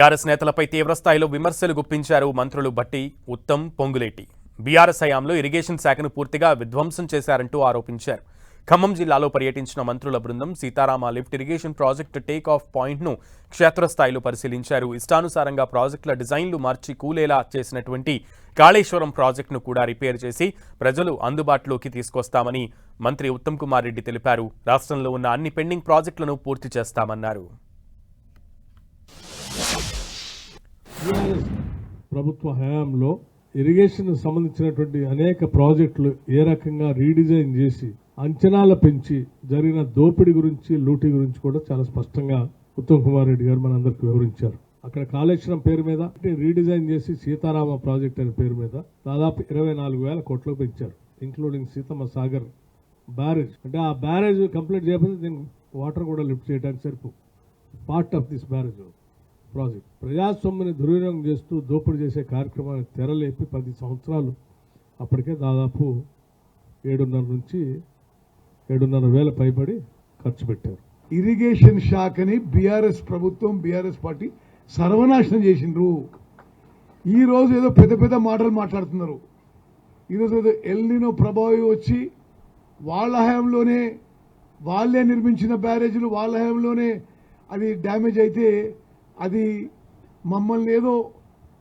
BRS నేతలపై తీవ్రస్థాయిలో విమర్శలు గుప్పించారు మంత్రులు భట్టి, ఉత్తమ్, పొంగులేటి. బీఆర్ఎస్ హయాంలో ఇరిగేషన్ శాఖను పూర్తిగా విధ్వంసం చేశారంటూ ఆరోపించారు. ఖమ్మం జిల్లాలో పర్యటించిన మంత్రుల బృందం Sitarama lift irrigation project take off పాయింట్ను క్షేత్రస్థాయిలో పరిశీలించారు. ఇష్టానుసారంగా ప్రాజెక్టుల డిజైన్లు మార్చి కూలేలా చేసినటువంటి కాళేశ్వరం ప్రాజెక్టును కూడా రిపేర్ చేసి ప్రజలు అందుబాటులోకి తీసుకొస్తామని మంత్రి ఉత్తమ్ కుమార్ రెడ్డి తెలిపారు. రాష్ట్రంలో ఉన్న అన్ని పెండింగ్ ప్రాజెక్టులను పూర్తి చేస్తామన్నారు. ప్రభుత్వ హయాంలో ఇరిగేషన్ సంబంధించినటువంటి అనేక ప్రాజెక్టులు ఏ రకంగా రీడిజైన్ చేసి అంచనాలు పెంచి జరిగిన దోపిడీ గురించి లూటీ గురించి కూడా చాలా స్పష్టంగా ఉత్తమ్ కుమార్ రెడ్డి గారు మనందరికి వివరించారు. అక్కడ కాళేశ్వరం పేరు మీద రీడిజైన్ చేసి సీతారామ ప్రాజెక్ట్ అనే పేరు మీద దాదాపు 24,000 కోట్లు పెంచారు, ఇంక్లూడింగ్ సీతమ్మ సాగర్ బ్యారేజ్. అంటే ఆ బ్యారేజ్ కంప్లీట్ చేయకపోతే దీనికి వాటర్ కూడా లిఫ్ట్ చేయడానికి సరిపో part of this barrage project. ప్రజాస్వామ్యాన్ని దుర్వినియోగం చేస్తూ దోపిడీ చేసే కార్యక్రమాన్ని తెరలేపి 10 సంవత్సరాలు అప్పటికే దాదాపు 7,500 పైబడి ఖర్చు పెట్టారు. ఇరిగేషన్ శాఖని బీఆర్ఎస్ ప్రభుత్వం, బీఆర్ఎస్ పార్టీ సర్వనాశనం చేసిండ్రు. ఈరోజు ఏదో పెద్ద పెద్ద మాటలు మాట్లాడుతున్నారు. ఈరోజు ఏదో ఎల్నినో ప్రభావం వచ్చి వాళ్ళ హయాంలోనే వాళ్ళే నిర్మించిన బ్యారేజీలు వాళ్ళ హయాంలోనే అది డ్యామేజ్ అయితే అది మమ్మల్ని ఏదో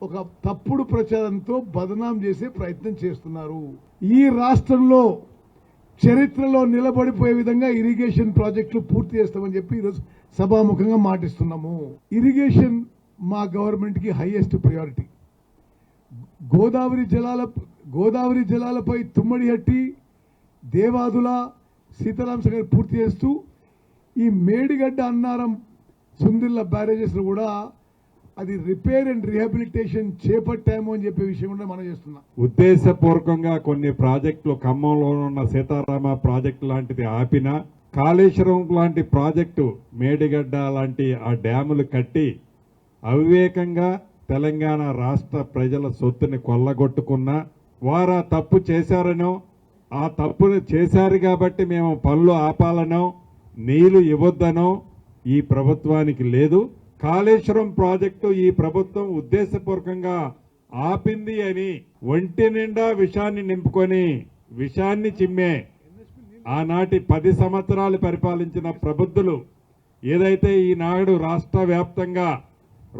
ఒక తప్పుడు ప్రచారంతో బదనాం చేసే ప్రయత్నం చేస్తున్నారు. ఈ రాష్ట్రంలో చరిత్రలో నిలబడిపోయే విధంగా ఇరిగేషన్ ప్రాజెక్టులు పూర్తి చేస్తామని చెప్పి ఈరోజు సభాముఖంగా మాటిస్తున్నాము. ఇరిగేషన్ మా గవర్నమెంట్కి హైయెస్ట్ ప్రయారిటీ. గోదావరి జలాలపై తుమ్మడిహట్టి, దేవాదుల, సీతారాం సాగర్ పూర్తి చేస్తూ ఈ మేడిగడ్డ, అన్నారం, సుందిల్ల బ్యారేజెస్ కూడా అది రిపేర్ అండ్ రిహాబిలిటేషన్ చేపట్టాము అని చెప్పే విషయం కూడా మనం చేస్తున్నాం. ఉద్దేశపూర్వకంగా కొన్ని ప్రాజెక్టులు ఖమ్మంలో ఉన్న సీతారామ ప్రాజెక్టు లాంటిది ఆపినా, కాళేశ్వరం లాంటి ప్రాజెక్టు, మేడిగడ్డ లాంటి ఆ డ్యాములు కట్టి అవివేకంగా తెలంగాణ రాష్ట్ర ప్రజల సొత్తుని కొల్లగొట్టుకున్నా వారు ఆ తప్పు చేశారనో, ఆ తప్పును చేశారు కాబట్టి మేము పనులు ఆపాలనో, నీళ్లు ఇవ్వద్దనో ఈ ప్రభుత్వానికి లేదు. కాళేశ్వరం ప్రాజెక్టు ఈ ప్రభుత్వం ఉద్దేశపూర్వకంగా ఆపింది అని ఒంటి నిండా విషాన్ని నింపుకొని విషాన్ని చిమ్మే ఆనాటి 10 సంవత్సరాలు పరిపాలించిన ప్రబుద్ధులు ఏదైతే ఈనాడు రాష్ట్ర వ్యాప్తంగా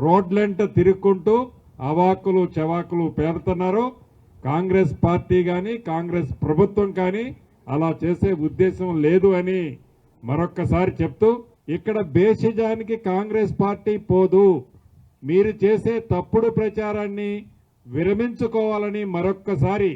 రోడ్లంట తిరుక్కుంటూ అవాకులు చవాకులు పేరుతున్నారో, కాంగ్రెస్ పార్టీ కానీ కాంగ్రెస్ ప్రభుత్వం కానీ అలా చేసే ఉద్దేశం లేదు అని మరొక్కసారి చెప్తూ, ఇక్కడ బేసిజానికి కాంగ్రెస్ పార్టీ పోదు, మీరు చేసే తప్పుడు ప్రచారాన్ని విరమించుకోవాలని మరొక్కసారి